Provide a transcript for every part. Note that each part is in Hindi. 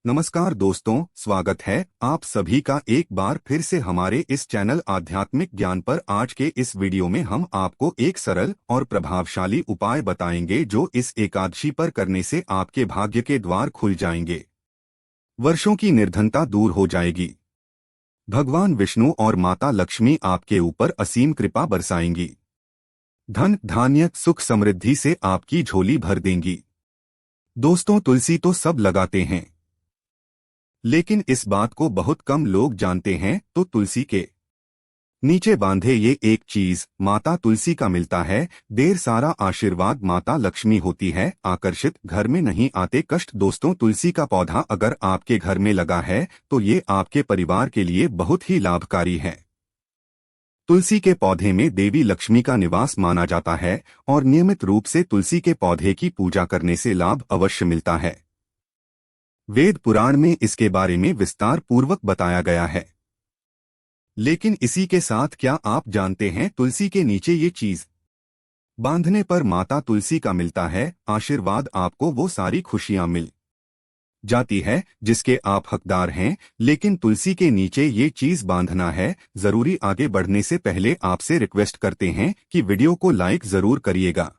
नमस्कार दोस्तों, स्वागत है आप सभी का एक बार फिर से हमारे इस चैनल आध्यात्मिक ज्ञान पर। आज के इस वीडियो में हम आपको एक सरल और प्रभावशाली उपाय बताएंगे जो इस एकादशी पर करने से आपके भाग्य के द्वार खुल जाएंगे, वर्षों की निर्धनता दूर हो जाएगी, भगवान विष्णु और माता लक्ष्मी आपके ऊपर असीम कृपा बरसाएंगी, धन धान्य सुख समृद्धि से आपकी झोली भर देंगी। दोस्तों, तुलसी तो सब लगाते हैं, लेकिन इस बात को बहुत कम लोग जानते हैं। तो तुलसी के नीचे बांधे ये एक चीज माता तुलसी का मिलता है। देर सारा आशीर्वाद माता लक्ष्मी होती है, आकर्षित घर में नहीं आते कष्ट। दोस्तों, तुलसी का पौधा अगर आपके घर में लगा है तो ये आपके परिवार के लिए बहुत ही लाभकारी है। तुलसी के पौधे में देवी लक्ष्मी का निवास माना जाता है और नियमित रूप से तुलसी के पौधे की पूजा करने से लाभ अवश्य मिलता है। वेद पुराण में इसके बारे में विस्तार पूर्वक बताया गया है। लेकिन इसी के साथ क्या आप जानते हैं तुलसी के नीचे ये चीज बांधने पर माता तुलसी का मिलता है आशीर्वाद। आपको वो सारी खुशियां मिल जाती है जिसके आप हकदार हैं, लेकिन तुलसी के नीचे ये चीज बांधना है जरूरी। आगे बढ़ने से पहले आपसे रिक्वेस्ट करते हैं कि वीडियो को लाइक जरूर करिएगा,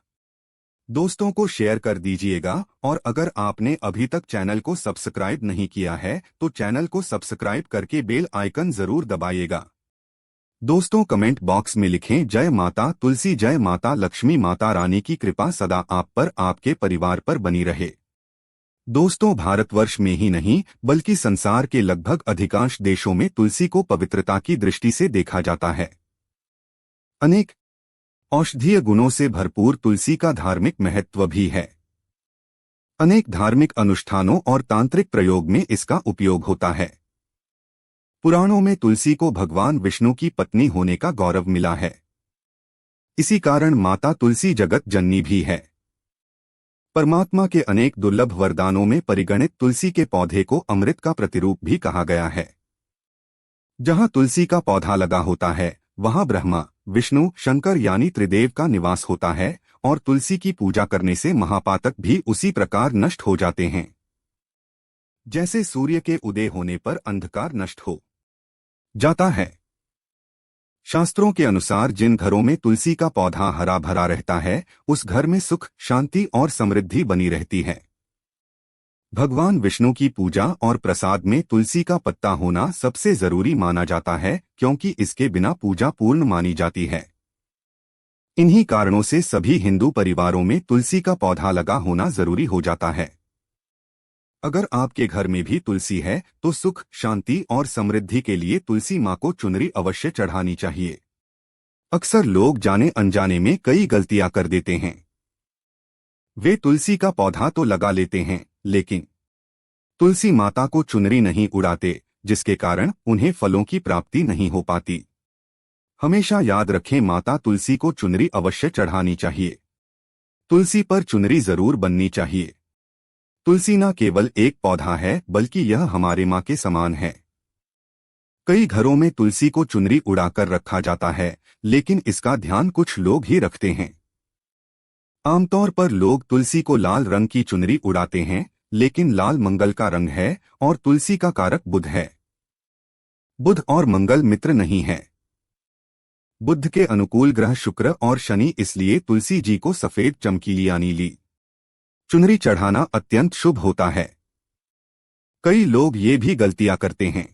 दोस्तों को शेयर कर दीजिएगा और अगर आपने अभी तक चैनल को सब्सक्राइब नहीं किया है तो चैनल को सब्सक्राइब करके बेल आइकन जरूर दबाइएगा। दोस्तों, कमेंट बॉक्स में लिखें जय माता तुलसी, जय माता लक्ष्मी, माता रानी की कृपा सदा आप पर आपके परिवार पर बनी रहे। दोस्तों, भारतवर्ष में ही नहीं बल्कि संसार के लगभग अधिकांश देशों में तुलसी को पवित्रता की दृष्टि से देखा जाता है। अनेक औषधीय गुणों से भरपूर तुलसी का धार्मिक महत्व भी है। अनेक धार्मिक अनुष्ठानों और तांत्रिक प्रयोग में इसका उपयोग होता है। पुराणों में तुलसी को भगवान विष्णु की पत्नी होने का गौरव मिला है। इसी कारण माता तुलसी जगत जननी भी है। परमात्मा के अनेक दुर्लभ वरदानों में परिगणित तुलसी के पौधे को अमृत का प्रतिरूप भी कहा गया है। जहां तुलसी का पौधा लगा होता है वहां ब्रह्मा विष्णु शंकर यानी त्रिदेव का निवास होता है और तुलसी की पूजा करने से महापातक भी उसी प्रकार नष्ट हो जाते हैं जैसे सूर्य के उदय होने पर अंधकार नष्ट हो जाता है। शास्त्रों के अनुसार जिन घरों में तुलसी का पौधा हरा भरा रहता है उस घर में सुख शांति और समृद्धि बनी रहती है। भगवान विष्णु की पूजा और प्रसाद में तुलसी का पत्ता होना सबसे जरूरी माना जाता है, क्योंकि इसके बिना पूजा पूर्ण मानी जाती है। इन्हीं कारणों से सभी हिंदू परिवारों में तुलसी का पौधा लगा होना जरूरी हो जाता है। अगर आपके घर में भी तुलसी है तो सुख शांति और समृद्धि के लिए तुलसी माँ को चुनरी अवश्य चढ़ानी चाहिए। अक्सर लोग जाने अनजाने में कई गलतियां कर देते हैं। वे तुलसी का पौधा तो लगा लेते हैं लेकिन तुलसी माता को चुनरी नहीं उड़ाते, जिसके कारण उन्हें फलों की प्राप्ति नहीं हो पाती। हमेशा याद रखें, माता तुलसी को चुनरी अवश्य चढ़ानी चाहिए। तुलसी पर चुनरी जरूर बननी चाहिए। तुलसी न केवल एक पौधा है बल्कि यह हमारे माँ के समान है। कई घरों में तुलसी को चुनरी उड़ाकर रखा जाता है, लेकिन इसका ध्यान कुछ लोग ही रखते हैं। आमतौर पर लोग तुलसी को लाल रंग की चुनरी उड़ाते हैं, लेकिन लाल मंगल का रंग है और तुलसी का कारक बुध है। बुध और मंगल मित्र नहीं है। बुध के अनुकूल ग्रह शुक्र और शनि, इसलिए तुलसी जी को सफेद चमकीली या नीली चुनरी चढ़ाना अत्यंत शुभ होता है। कई लोग ये भी गलतियां करते हैं।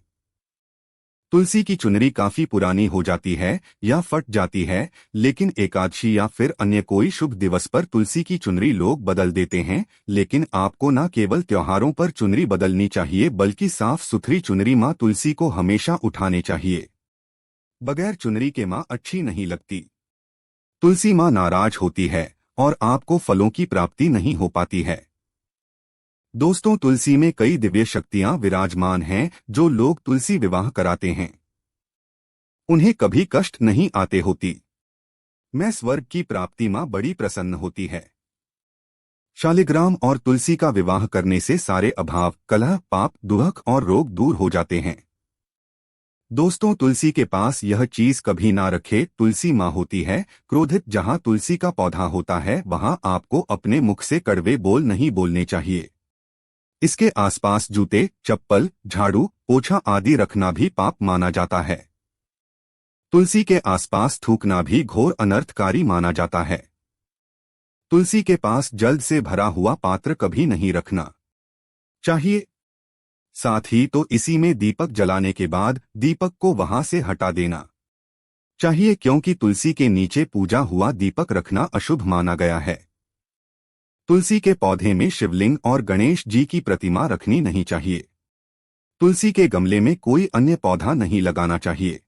तुलसी की चुनरी काफी पुरानी हो जाती है या फट जाती है, लेकिन एकादशी या फिर अन्य कोई शुभ दिवस पर तुलसी की चुनरी लोग बदल देते हैं। लेकिन आपको न केवल त्योहारों पर चुनरी बदलनी चाहिए बल्कि साफ सुथरी चुनरी माँ तुलसी को हमेशा उठाने चाहिए। बगैर चुनरी के माँ अच्छी नहीं लगती। तुलसी माँ नाराज होती है और आपको फलों की प्राप्ति नहीं हो पाती है। दोस्तों, तुलसी में कई दिव्य शक्तियां विराजमान हैं। जो लोग तुलसी विवाह कराते हैं उन्हें कभी कष्ट नहीं आते होती। मैं स्वर्ग की प्राप्ति मां बड़ी प्रसन्न होती है। शालिग्राम और तुलसी का विवाह करने से सारे अभाव कलह पाप दुख और रोग दूर हो जाते हैं। दोस्तों, तुलसी के पास यह चीज कभी ना रखे। तुलसी माँ होती है क्रोधित। जहाँ तुलसी का पौधा होता है वहाँ आपको अपने मुख से कड़वे बोल नहीं बोलने चाहिए। इसके आसपास जूते, चप्पल, झाड़ू, पोछा आदि रखना भी पाप माना जाता है। तुलसी के आसपास थूकना भी घोर अनर्थकारी माना जाता है। तुलसी के पास जल से भरा हुआ पात्र कभी नहीं रखना चाहिए। साथ ही तो इसी में दीपक जलाने के बाद दीपक को वहां से हटा देना चाहिए, क्योंकि तुलसी के नीचे पूजा हुआ दीपक रखना अशुभ माना गया है। तुलसी के पौधे में शिवलिंग और गणेश जी की प्रतिमा रखनी नहीं चाहिए। तुलसी के गमले में कोई अन्य पौधा नहीं लगाना चाहिए।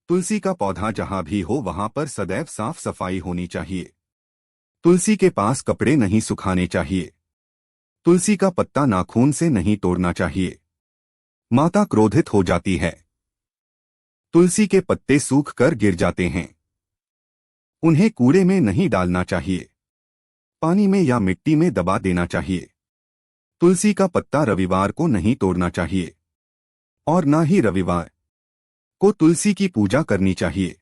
तुलसी का पौधा जहां भी हो वहां पर सदैव साफ सफाई होनी चाहिए। तुलसी के पास कपड़े नहीं सुखाने चाहिए। तुलसी का पत्ता नाखून से नहीं तोड़ना चाहिए। माता क्रोधित हो जाती है। तुलसी के पत्ते सूख कर गिर जाते हैं। उन्हें कूड़े में नहीं डालना चाहिए। पानी में या मिट्टी में दबा देना चाहिए। तुलसी का पत्ता रविवार को नहीं तोड़ना चाहिए और ना ही रविवार को तुलसी की पूजा करनी चाहिए।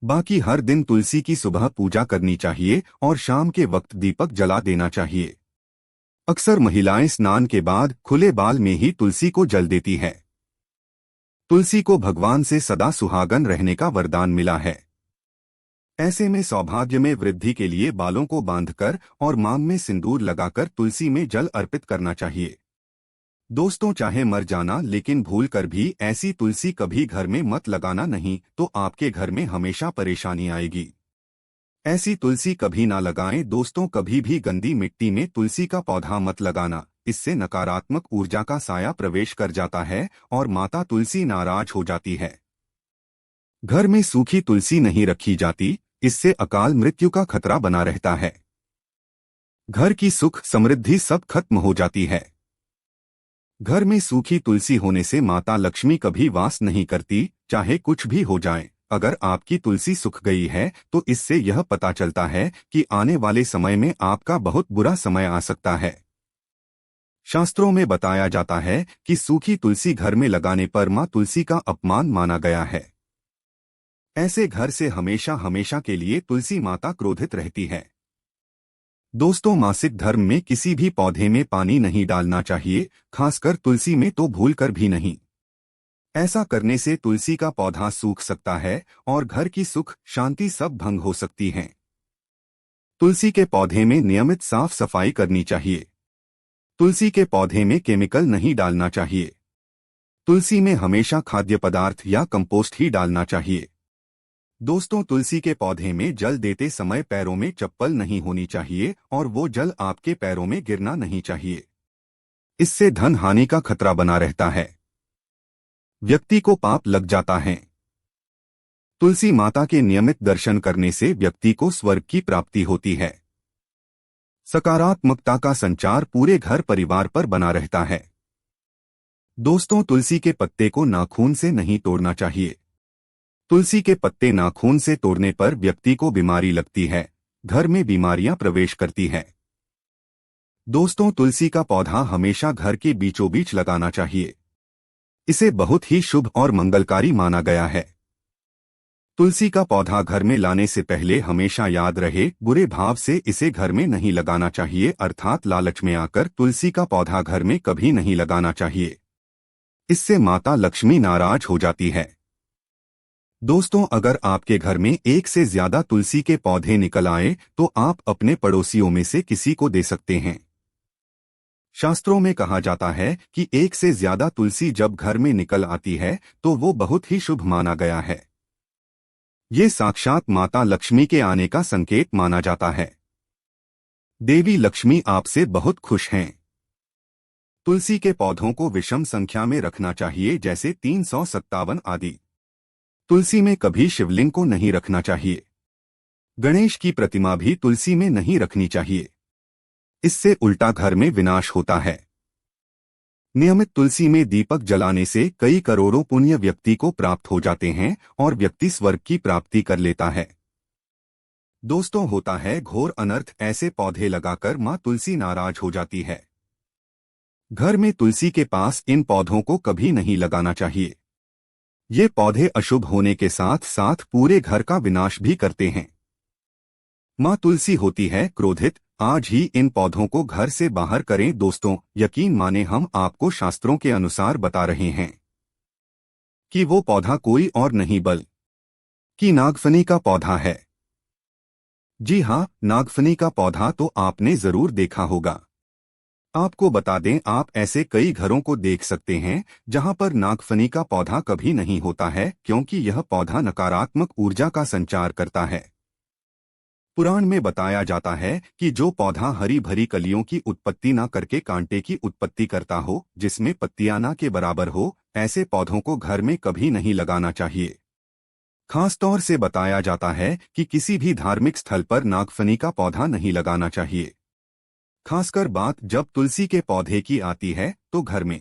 बाकी हर दिन तुलसी की सुबह पूजा करनी चाहिए और शाम के वक्त दीपक जला देना चाहिए। अक्सर महिलाएं स्नान के बाद खुले बाल में ही तुलसी को जल देती है। तुलसी को भगवान से सदा सुहागन रहने का वरदान मिला है। ऐसे में सौभाग्य में वृद्धि के लिए बालों को बांधकर और मांग में सिंदूर लगाकर तुलसी में जल अर्पित करना चाहिए। दोस्तों, चाहे मर जाना लेकिन भूलकर भी ऐसी तुलसी कभी घर में मत लगाना, नहीं तो आपके घर में हमेशा परेशानी आएगी। ऐसी तुलसी कभी ना लगाएं। दोस्तों, कभी भी गंदी मिट्टी में तुलसी का पौधा मत लगाना। इससे नकारात्मक ऊर्जा का साया प्रवेश कर जाता है और माता तुलसी नाराज हो जाती है। घर में सूखी तुलसी नहीं रखी जाती, इससे अकाल मृत्यु का खतरा बना रहता है। घर की सुख समृद्धि सब खत्म हो जाती है। घर में सूखी तुलसी होने से माता लक्ष्मी कभी वास नहीं करती, चाहे कुछ भी हो जाए। अगर आपकी तुलसी सूख गई है तो इससे यह पता चलता है कि आने वाले समय में आपका बहुत बुरा समय आ सकता है। शास्त्रों में बताया जाता है कि सूखी तुलसी घर में लगाने पर मां तुलसी का अपमान माना गया है। ऐसे घर से हमेशा हमेशा के लिए तुलसी माता क्रोधित रहती है। दोस्तों, मासिक धर्म में किसी भी पौधे में पानी नहीं डालना चाहिए, खासकर तुलसी में तो भूलकर भी नहीं। ऐसा करने से तुलसी का पौधा सूख सकता है और घर की सुख शांति सब भंग हो सकती हैं। तुलसी के पौधे में नियमित साफ सफाई करनी चाहिए। तुलसी के पौधे में केमिकल नहीं डालना चाहिए। तुलसी में हमेशा खाद्य पदार्थ या कंपोस्ट ही डालना चाहिए। दोस्तों, तुलसी के पौधे में जल देते समय पैरों में चप्पल नहीं होनी चाहिए और वो जल आपके पैरों में गिरना नहीं चाहिए। इससे धन हानि का खतरा बना रहता है। व्यक्ति को पाप लग जाता है। तुलसी माता के नियमित दर्शन करने से व्यक्ति को स्वर्ग की प्राप्ति होती है। सकारात्मकता का संचार पूरे घर परिवार पर बना रहता है। दोस्तों, तुलसी के पत्ते को नाखून से नहीं तोड़ना चाहिए। तुलसी के पत्ते नाखून से तोड़ने पर व्यक्ति को बीमारी लगती है, घर में बीमारियां प्रवेश करती है। दोस्तों, तुलसी का पौधा हमेशा घर के बीचों बीच लगाना चाहिए। इसे बहुत ही शुभ और मंगलकारी माना गया है। तुलसी का पौधा घर में लाने से पहले हमेशा याद रहे, बुरे भाव से इसे घर में नहीं लगाना चाहिए, अर्थात लालच में आकर तुलसी का पौधा घर में कभी नहीं लगाना चाहिए। इससे माता लक्ष्मी नाराज हो जाती है। दोस्तों, अगर आपके घर में एक से ज्यादा तुलसी के पौधे निकल आए तो आप अपने पड़ोसियों में से किसी को दे सकते हैं। शास्त्रों में कहा जाता है कि एक से ज्यादा तुलसी जब घर में निकल आती है तो वो बहुत ही शुभ माना गया है। ये साक्षात माता लक्ष्मी के आने का संकेत माना जाता है। देवी लक्ष्मी आपसे बहुत खुश हैं। तुलसी के पौधों को विषम संख्या में रखना चाहिए, जैसे 357 आदि। तुलसी में कभी शिवलिंग को नहीं रखना चाहिए। गणेश की प्रतिमा भी तुलसी में नहीं रखनी चाहिए। इससे उल्टा घर में विनाश होता है। नियमित तुलसी में दीपक जलाने से कई करोड़ों पुण्य व्यक्ति को प्राप्त हो जाते हैं और व्यक्ति स्वर्ग की प्राप्ति कर लेता है। दोस्तों, होता है घोर अनर्थ, ऐसे पौधे लगाकर मां तुलसी नाराज हो जाती है। घर में तुलसी के पास इन पौधों को कभी नहीं लगाना चाहिए। ये पौधे अशुभ होने के साथ साथ पूरे घर का विनाश भी करते हैं। मां तुलसी होती है क्रोधित, आज ही इन पौधों को घर से बाहर करें। दोस्तों, यकीन माने हम आपको शास्त्रों के अनुसार बता रहे हैं कि वो पौधा कोई और नहीं बल्कि नागफनी का पौधा है। जी हाँ, नागफनी का पौधा तो आपने जरूर देखा होगा। आपको बता दें, आप ऐसे कई घरों को देख सकते हैं जहां पर नागफनी का पौधा कभी नहीं होता है, क्योंकि यह पौधा नकारात्मक ऊर्जा का संचार करता है। पुराण में बताया जाता है कि जो पौधा हरी भरी कलियों की उत्पत्ति न करके कांटे की उत्पत्ति करता हो, जिसमें पत्तियां ना के बराबर हो, ऐसे पौधों को घर में कभी नहीं लगाना चाहिए। खासतौर से बताया जाता है कि किसी भी धार्मिक स्थल पर नागफनी का पौधा नहीं लगाना चाहिए। खासकर बात जब तुलसी के पौधे की आती है तो घर में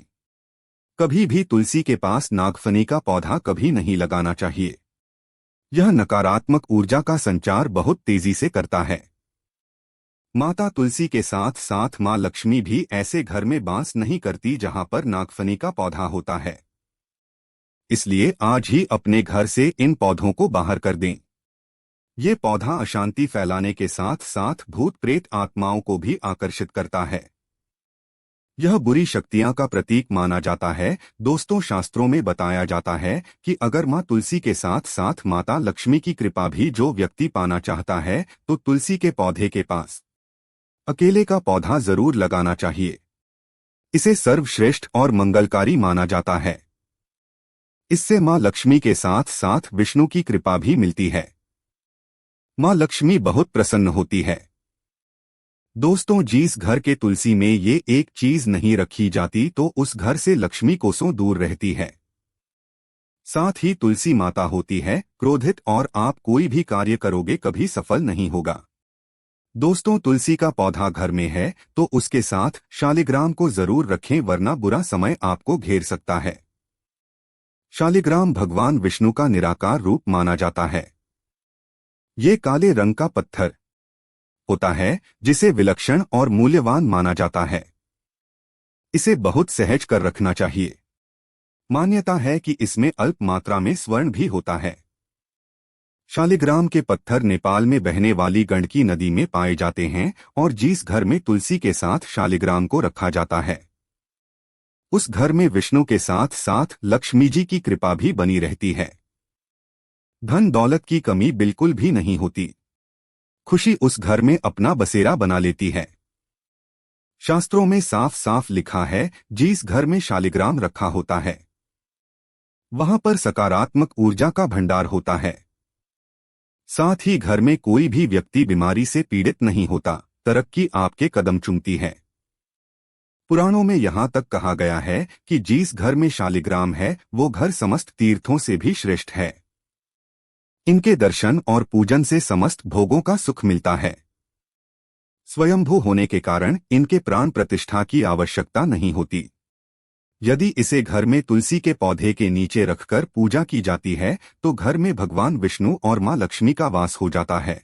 कभी भी तुलसी के पास नागफनी का पौधा कभी नहीं लगाना चाहिए। यह नकारात्मक ऊर्जा का संचार बहुत तेजी से करता है। माता तुलसी के साथ साथ मां लक्ष्मी भी ऐसे घर में वास नहीं करती जहां पर नागफनी का पौधा होता है। इसलिए आज ही अपने घर से इन पौधों को बाहर कर दें। ये पौधा अशांति फैलाने के साथ साथ भूत प्रेत आत्माओं को भी आकर्षित करता है। यह बुरी शक्तियां का प्रतीक माना जाता है। दोस्तों, शास्त्रों में बताया जाता है कि अगर मां तुलसी के साथ साथ माता लक्ष्मी की कृपा भी जो व्यक्ति पाना चाहता है तो तुलसी के पौधे के पास अकेले का पौधा जरूर लगाना चाहिए। इसे सर्वश्रेष्ठ और मंगलकारी माना जाता है। इससे मां लक्ष्मी के साथ साथ विष्णु की कृपा भी मिलती है। मां लक्ष्मी बहुत प्रसन्न होती है। दोस्तों, जिस घर के तुलसी में ये एक चीज नहीं रखी जाती तो उस घर से लक्ष्मी कोसों दूर रहती है। साथ ही तुलसी माता होती है क्रोधित और आप कोई भी कार्य करोगे कभी सफल नहीं होगा। दोस्तों, तुलसी का पौधा घर में है तो उसके साथ शालिग्राम को जरूर रखें, वरना बुरा समय आपको घेर सकता है। शालिग्राम भगवान विष्णु का निराकार रूप माना जाता है। ये काले रंग का पत्थर होता है जिसे विलक्षण और मूल्यवान माना जाता है। इसे बहुत सहज कर रखना चाहिए। मान्यता है कि इसमें अल्प मात्रा में स्वर्ण भी होता है। शालिग्राम के पत्थर नेपाल में बहने वाली गंडकी नदी में पाए जाते हैं और जिस घर में तुलसी के साथ शालिग्राम को रखा जाता है उस घर में विष्णु के साथ साथ लक्ष्मी जी की कृपा भी बनी रहती है। धन दौलत की कमी बिल्कुल भी नहीं होती। खुशी उस घर में अपना बसेरा बना लेती है। शास्त्रों में साफ साफ लिखा है, जिस घर में शालिग्राम रखा होता है वहां पर सकारात्मक ऊर्जा का भंडार होता है। साथ ही घर में कोई भी व्यक्ति बीमारी से पीड़ित नहीं होता, तरक्की आपके कदम चूमती है। पुराणों में यहां तक कहा गया है कि जिस घर में शालिग्राम है वो घर समस्त तीर्थों से भी श्रेष्ठ है। इनके दर्शन और पूजन से समस्त भोगों का सुख मिलता है। स्वयंभू होने के कारण इनके प्राण प्रतिष्ठा की आवश्यकता नहीं होती। यदि इसे घर में तुलसी के पौधे के नीचे रखकर पूजा की जाती है तो घर में भगवान विष्णु और मां लक्ष्मी का वास हो जाता है।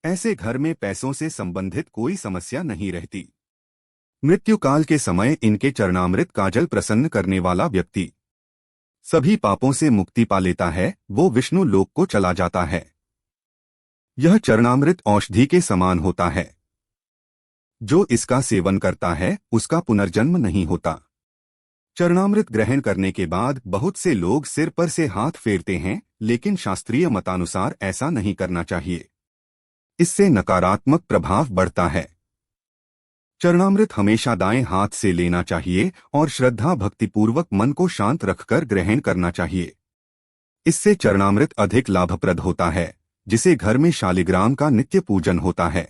ऐसे घर में पैसों से संबंधित कोई समस्या नहीं रहती। मृत्यु काल के समय इनके चरणामृत काजल प्रसन्न करने वाला व्यक्ति सभी पापों से मुक्ति पा लेता है, वो विष्णु लोक को चला जाता है। यह चरणामृत औषधि के समान होता है। जो इसका सेवन करता है उसका पुनर्जन्म नहीं होता। चरणामृत ग्रहण करने के बाद बहुत से लोग सिर पर से हाथ फेरते हैं, लेकिन शास्त्रीय मतानुसार ऐसा नहीं करना चाहिए। इससे नकारात्मक प्रभाव बढ़ता है। चरणामृत हमेशा दाएं हाथ से लेना चाहिए और श्रद्धा भक्तिपूर्वक मन को शांत रखकर ग्रहण करना चाहिए। इससे चरणामृत अधिक लाभप्रद होता है। जिसे घर में शालिग्राम का नित्य पूजन होता है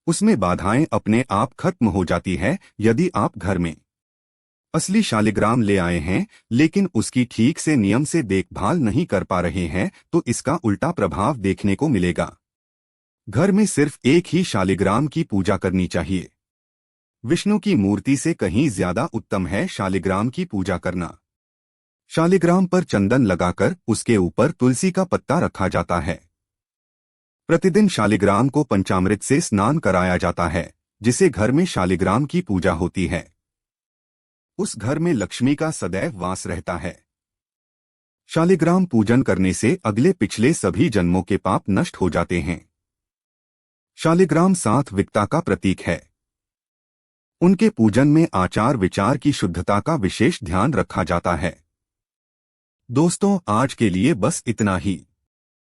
उसमें बाधाएं अपने आप खत्म हो जाती है। यदि आप घर में असली शालिग्राम ले आए हैं लेकिन उसकी ठीक से नियम से देखभाल नहीं कर पा रहे हैं तो इसका उल्टा प्रभाव देखने को मिलेगा। घर में सिर्फ एक ही शालिग्राम की पूजा करनी चाहिए। विष्णु की मूर्ति से कहीं ज्यादा उत्तम है शालिग्राम की पूजा करना। शालिग्राम पर चंदन लगाकर उसके ऊपर तुलसी का पत्ता रखा जाता है। प्रतिदिन शालिग्राम को पंचामृत से स्नान कराया जाता है, जिसे घर में शालिग्राम की पूजा होती है उस घर में लक्ष्मी का सदैव वास रहता है। शालिग्राम पूजन करने से अगले पिछले सभी जन्मों के पाप नष्ट हो जाते हैं। शालिग्राम सात्विकता का प्रतीक है। उनके पूजन में आचार विचार की शुद्धता का विशेष ध्यान रखा जाता है। दोस्तों, आज के लिए बस इतना ही।